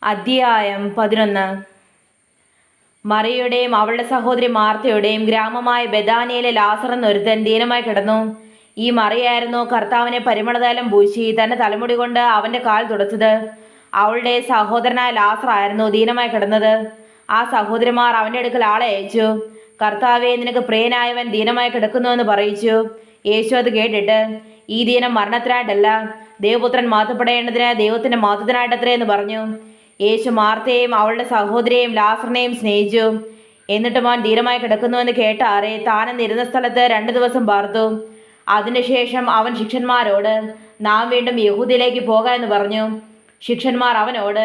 അധ്യായം 11. മറിയയുടെയും അവളുടെ സഹോദരി മാർത്തയുടെയും ഗ്രാമമായ ബെഥാനിയയിലെ ലാസർ എന്നൊരുത്തൻ ദീനമായി കിടന്നു. ഈ മറിയായിരുന്നു കർത്താവിനെ പരിമളതൈലം പൂശി തന്റെ തലമുടി കൊണ്ട് അവന്റെ കാൽ തുടച്ചത്. അവളുടെ സഹോദരനായ ലാസർ ആയിരുന്നു ദീനമായി കിടന്നത്. ആ സഹോദരിമാർ അവന്റെ അടുക്കൽ ആളെ അയച്ചു. കർത്താവെ, നിനക്ക് പ്രിയനായവൻ ദീനമായി കിടക്കുന്നുവെന്ന് പറയിച്ചു. യേശു അത് കേട്ടിട്ട്, ഈ ദീനം മരണത്തിനായിട്ടല്ല, ദേവപുത്രൻ മാറ്റപ്പെടേണ്ടതിന് ദൈവത്തിന്റെ മാറ്റത്തിനായിട്ടത്രേ എന്ന് പറഞ്ഞു. യേശു മാർത്തയെയും അവളുടെ സഹോദരിയെയും ലാസറിനെയും സ്നേഹിച്ചു. എന്നിട്ടും അവൻ ധീരമായി കിടക്കുന്നുവെന്ന് കേട്ടാറെ താനെന്നിരുന്ന സ്ഥലത്ത് 2 ദിവസം പാർത്തു. അതിനുശേഷം അവൻ ശിഷ്യന്മാരോട്, നാം വീണ്ടും യഹൂദയിലേക്ക് പോകാം എന്ന് പറഞ്ഞു. ശിഷ്യന്മാർ അവനോട്,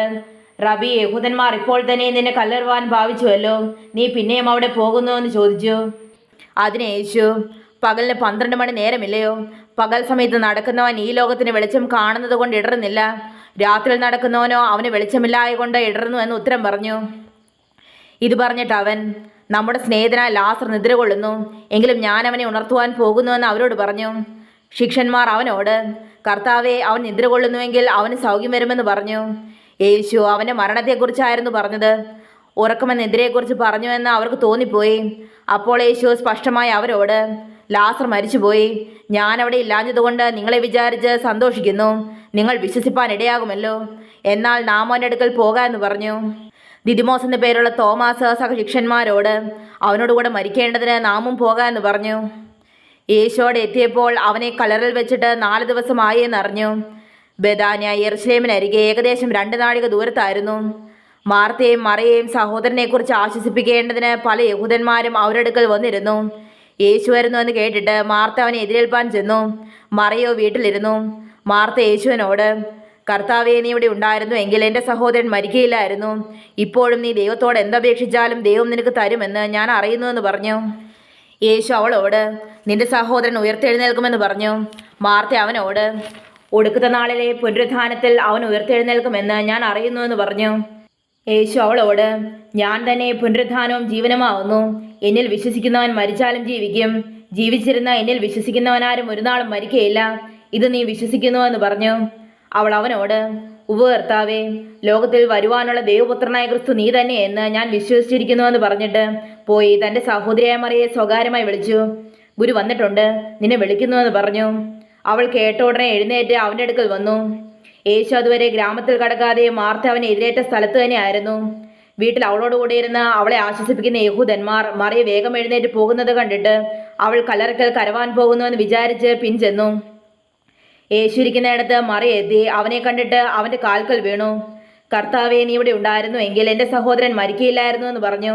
റബി, യഹൂദന്മാർ ഇപ്പോൾ തന്നെ നിന്നെ കല്ലെറുവാൻ ഭാവിച്ചുവല്ലോ, നീ പിന്നെയും അവിടെ പോകുന്നു എന്ന് ചോദിച്ചു. അതിന് യേശു, പകലിന് 12 മണി നേരമില്ലയോ? പകൽ സമയത്ത് നടക്കുന്നവൻ ഈ ലോകത്തിന് വെളിച്ചം കാണുന്നത് കൊണ്ട് ഇടറുന്നില്ല, രാത്രിയിൽ നടക്കുന്നവനോ അവന് വെളിച്ചമില്ലായ കൊണ്ട് ഇടറുന്നു എന്ന് ഉത്തരം പറഞ്ഞു. ഇത് പറഞ്ഞിട്ട് അവൻ, നമ്മുടെ സ്നേഹിതനായ ലാസർ നിദ്ര കൊള്ളുന്നു, എങ്കിലും ഞാൻ അവനെ ഉണർത്തുവാൻ പോകുന്നുവെന്ന് അവരോട് പറഞ്ഞു. ശിഷ്യന്മാർ അവനോട്, കർത്താവെ, അവൻ നിദ്ര കൊള്ളുന്നുവെങ്കിൽ അവന് സൗഖ്യം വരുമെന്ന് പറഞ്ഞു. യേശു അവൻ്റെ മരണത്തെക്കുറിച്ചായിരുന്നു പറഞ്ഞത്. ഉറക്കമെന്ന നിദ്രയെക്കുറിച്ച് പറഞ്ഞുവെന്ന് അവർക്ക് തോന്നിപ്പോയി. അപ്പോൾ യേശു സ്പഷ്ടമായി അവരോട്, ലാസർ മരിച്ചുപോയി. ഞാൻ അവിടെ ഇല്ലാഞ്ഞതുകൊണ്ട് നിങ്ങളെ വിചാരിച്ച് സന്തോഷിക്കുന്നു. നിങ്ങൾ വിശ്വസിപ്പാൻ ഇടയാകുമല്ലോ. എന്നാൽ നാം അവൻ്റെ അടുക്കൽ പോകാമെന്ന് പറഞ്ഞു. ദിദിമോസ് എന്ന പേരുള്ള തോമാസ് സഹശിഷ്യന്മാരോട്, അവനോടുകൂടെ മരിക്കേണ്ടതിന് നാമും പോകാമെന്ന് പറഞ്ഞു. യേശുവോടെ എത്തിയപ്പോൾ അവനെ കല്ലറിൽ വെച്ചിട്ട് 4 ദിവസമായി എന്നറിഞ്ഞു. ബെഥാന്യ യെരുശലേമിനരികെ ഏകദേശം 2 നാഴിക ദൂരത്തായിരുന്നു. മാർത്തയെയും മറിയയെയും സഹോദരനെക്കുറിച്ച് ആശ്വസിപ്പിക്കേണ്ടതിന് പല യഹൂദന്മാരും അവരുടെ അടുക്കൽ വന്നിരുന്നു. യേശു വരുന്നു എന്ന് കേട്ടിട്ട് മാർത്ത അവനെ എതിരേൽപ്പാൻ ചെന്നു. മറിയോ വീട്ടിലിരുന്നു. മാർത്ത യേശുവിനോട്, കർത്താവെ, നീ ഇവിടെ ഉണ്ടായിരുന്നു എങ്കിൽ എൻ്റെ സഹോദരൻ മരിക്കയില്ലായിരുന്നു. ഇപ്പോഴും നീ ദൈവത്തോട് എന്തപേക്ഷിച്ചാലും ദൈവം നിനക്ക് തരുമെന്ന് ഞാൻ അറിയുന്നുവെന്ന് പറഞ്ഞു. യേശു അവളോട്, നിന്റെ സഹോദരൻ ഉയർത്തെഴുന്നേൽക്കുമെന്ന് പറഞ്ഞു. മാർത്ത അവനോട്, ഒടുക്കത്തെ നാളിലെ പുനരുത്ഥാനത്തിൽ അവൻ ഉയർത്തെഴുന്നേൽക്കുമെന്ന് ഞാൻ അറിയുന്നുവെന്ന് പറഞ്ഞു. യേശു അവളോട്, ഞാൻ തന്നെ പുനരുത്ഥാനവും ജീവനുമാവുന്നു. എന്നിൽ വിശ്വസിക്കുന്നവൻ മരിച്ചാലും ജീവിക്കും. ജീവിച്ചിരുന്ന എന്നിൽ വിശ്വസിക്കുന്നവനാരും ഒരു നാളും മരിക്കയില്ല. ഇത് നീ വിശ്വസിക്കുന്നുവെന്ന് പറഞ്ഞു. അവൾ അവനോട്, ഉവ്വ് കർത്താവേ, ലോകത്തിൽ വരുവാനുള്ള ദൈവപുത്രനായ ക്രിസ്തു നീ തന്നെ എന്ന് ഞാൻ വിശ്വസിച്ചിരിക്കുന്നുവെന്ന് പറഞ്ഞിട്ട് പോയി തൻ്റെ സഹോദരിയായ മറിയെ സ്വകാര്യമായി വിളിച്ചു. ഗുരു വന്നിട്ടുണ്ട്, നിന്നെ വിളിക്കുന്നുവെന്ന് പറഞ്ഞു. അവൾ കേട്ട ഉടനെ എഴുന്നേറ്റ് അവൻ്റെ അടുക്കൽ വന്നു. യേശു അതുവരെ ഗ്രാമത്തിൽ കടക്കാതെ മാർത്ത അവനെ എതിരേറ്റ സ്ഥലത്ത് തന്നെയായിരുന്നു. വീട്ടിൽ അവളോടുകൂടി ഇരുന്ന് അവളെ ആശ്വസിപ്പിക്കുന്ന യഹൂദന്മാർ മറിയ വേഗം എഴുന്നേറ്റ് പോകുന്നത് കണ്ടിട്ട് അവൾ കല്ലറയ്ക്കൽ കരവാൻ പോകുന്നുവെന്ന് വിചാരിച്ച് പിൻചെന്നു. യേശു ഇരിക്കുന്നിടത്ത് മറിയ എത്തി അവനെ കണ്ടിട്ട് അവൻ്റെ കാൽക്കൽ വീണു. കർത്താവെ, നീ ഇവിടെ ഉണ്ടായിരുന്നു എങ്കിൽ എൻ്റെ സഹോദരൻ മരിക്കയില്ലായിരുന്നു എന്ന് പറഞ്ഞു.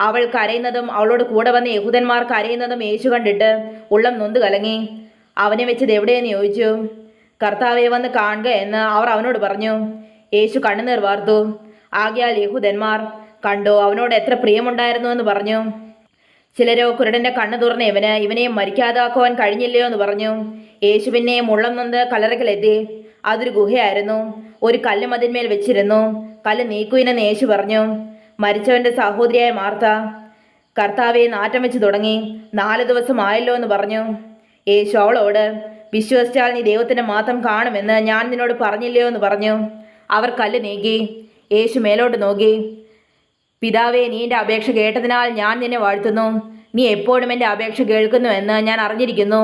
അവൾ കരയുന്നതും അവളോട് കൂടെ വന്ന യഹൂദന്മാർ കരയുന്നതും യേശു കണ്ടിട്ട് ഉള്ളം നൊന്ത് കലങ്ങി. അവനെ വെച്ചത് എവിടെയെന്ന് ചോദിച്ചു. കർത്താവെ, വന്ന് കാണുക എന്ന് അവർ അവനോട് പറഞ്ഞു. യേശു കണ്ണുനീർ വാർത്തു. ആകയാൽ യഹൂദന്മാർ, കണ്ടോ, അവനോട് എത്ര പ്രിയമുണ്ടായിരുന്നു എന്ന് പറഞ്ഞു. ചിലരോ, കുരുടന്റെ കണ്ണു തുറന്ന് ഇവനെ മരിക്കാതാക്കുവാൻ കഴിഞ്ഞില്ലയോ എന്ന് പറഞ്ഞു. യേശു പിന്നെയും ഉള്ളം നൊന്ത് കല്ലറയ്ക്കലെത്തി. അതൊരു ഗുഹയായിരുന്നു. ഒരു കല്ല് അതിന്മേൽ വെച്ചിരുന്നു. കല്ല് നീക്കുവിനെന്ന് യേശു പറഞ്ഞു. മരിച്ചവന്റെ സഹോദരിയായ മാർത്ത, കർത്താവെ, നാറ്റം വെച്ച് തുടങ്ങി, 4 ദിവസം ആയല്ലോ എന്ന് പറഞ്ഞു. യേശു അവളോട്, വിശ്വസിച്ചാൽ നീ ദൈവത്തിന്റെ മാത്രം കാണുമെന്ന് ഞാൻ നിന്നോട് പറഞ്ഞില്ലയോ എന്ന് പറഞ്ഞു. അവർ കല്ല് നീക്കി. യേശു മേലോട്ട് നോക്കി. പിതാവേ, നീ എൻ്റെ അപേക്ഷ കേട്ടതിനാൽ ഞാൻ നിന്നെ വാഴ്ത്തുന്നു. നീ എപ്പോഴും എൻ്റെ അപേക്ഷ കേൾക്കുന്നുവെന്ന് ഞാൻ അറിഞ്ഞിരിക്കുന്നു.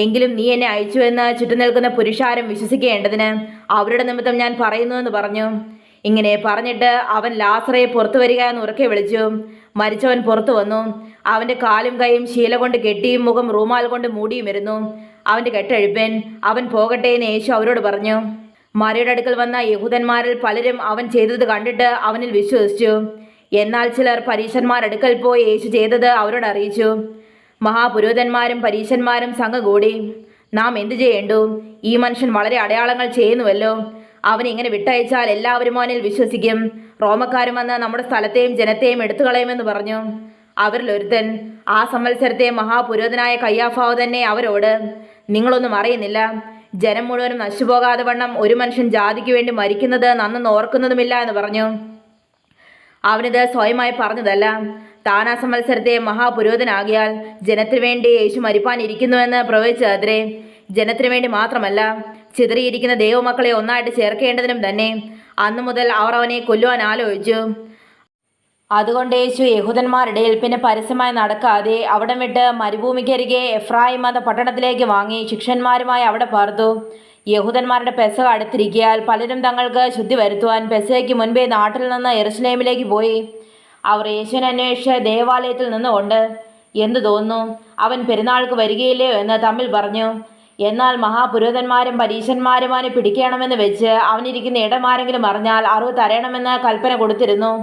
എങ്കിലും നീ എന്നെ അയച്ചുവെന്ന് ചുറ്റും നിൽക്കുന്ന പുരുഷാരം വിശ്വസിക്കേണ്ടതിന് അവരുടെ നിമിത്തം ഞാൻ പറയുന്നുവെന്ന് പറഞ്ഞു. ഇങ്ങനെ പറഞ്ഞിട്ട് അവൻ ലാസറെ പുറത്തു വരിക എന്ന് ഉറക്കെ വിളിച്ചു. മരിച്ചവൻ പുറത്തു വന്നു. അവൻ്റെ കാലും കൈയും ശീല കൊണ്ട് കെട്ടിയും മുഖം റൂമാൽ കൊണ്ട് മൂടിയും ഇരുന്നു. അവൻ്റെ കെട്ടഴിപ്പൻ. അവൻ പോകട്ടെ എന്ന് യേശു അവരോട് പറഞ്ഞു. മറിയുടെ അടുക്കൽ വന്ന യഹൂദന്മാരിൽ പലരും അവൻ ചെയ്തത് കണ്ടിട്ട് അവനിൽ വിശ്വസിച്ചു. എന്നാൽ ചിലർ പരീശന്മാരടുക്കൽ പോയി യേശു ചെയ്തത് അവരോട് അറിയിച്ചു. മഹാപുരോഹിതന്മാരും പരീശന്മാരും സംഘം കൂടി, നാം എന്തു ചെയ്യേണ്ടു? ഈ മനുഷ്യൻ വളരെ അടയാളങ്ങൾ ചെയ്യുന്നുവല്ലോ. അവൻ ഇങ്ങനെ വിട്ടയച്ചാൽ എല്ലാവരും അവനിൽ വിശ്വസിക്കും. റോമക്കാരും വന്ന് നമ്മുടെ സ്ഥലത്തെയും ജനത്തെയും എടുത്തു കളയുമെന്ന് പറഞ്ഞു. അവരിൽ ഒരുത്തൻ, ആ സംവത്സരത്തെ മഹാപുരോഹിതനായ കയ്യാഫാവ് തന്നെ അവരോട്, നിങ്ങളൊന്നും അറിയുന്നില്ല. ജനം മുഴുവനും നശിച്ചുപോകാതെ വണ്ണം ഒരു മനുഷ്യൻ ജാതിക്ക് വേണ്ടി മരിക്കുന്നത് നന്നെന്ന് ഓർക്കുന്നതുമില്ല എന്ന് പറഞ്ഞു. അവനിത് സ്വയമായി പറഞ്ഞതല്ല. താൻ ആ സംവത്സരത്തെ മഹാപുരോഹിതനാകിയാൽ ജനത്തിനു വേണ്ടി യേശു മരിപ്പാനിരിക്കുന്നുവെന്ന് പ്രവചിച്ചത്രേ. ജനത്തിനു വേണ്ടി മാത്രമല്ല, ചിതറിയിരിക്കുന്ന ദൈവമക്കളെ ഒന്നായിട്ട് ചേർക്കേണ്ടതിനും തന്നെ. അന്നു മുതൽ അവർ അവനെ കൊല്ലുവാൻ ആലോചിച്ചു. അതുകൊണ്ട് യേശു യഹൂദന്മാരുടെ ഇടയിൽ പിന്നെ പരസ്യമായി നടക്കാതെ അവിടം വിട്ട് മരുഭൂമിക്കരികെ എഫ്രായിം മത പട്ടണത്തിലേക്ക് വാങ്ങി ശിഷ്യന്മാരുമായി അവിടെ പാർത്തു. യഹൂദന്മാരുടെ പെസഹ അടുത്തിരിക്കയാൽ പലരും തങ്ങൾക്ക് ശുദ്ധി വരുത്തുവാൻ പെസഹയ്ക്ക് മുൻപേ നാട്ടിൽ നിന്ന് യെരുശലേമിലേക്ക് പോയി. അവർ യേശുവിനെ അന്വേഷിച്ച് ദേവാലയത്തിൽ നിന്നുകൊണ്ട്, എന്തു തോന്നുന്നു, അവൻ പെരുന്നാൾക്ക് വരികയില്ലയോ എന്ന് തമ്മിൽ പറഞ്ഞു. എന്നാൽ മഹാപുരോഹിതന്മാരും പരീശന്മാരും അവനെ പിടിക്കണമെന്ന് വെച്ച് അവനിരിക്കുന്ന ഇടം ആരെങ്കിലും അറിഞ്ഞാൽ അറിവ് തരണമെന്ന് കൽപ്പന കൊടുത്തിരുന്നു.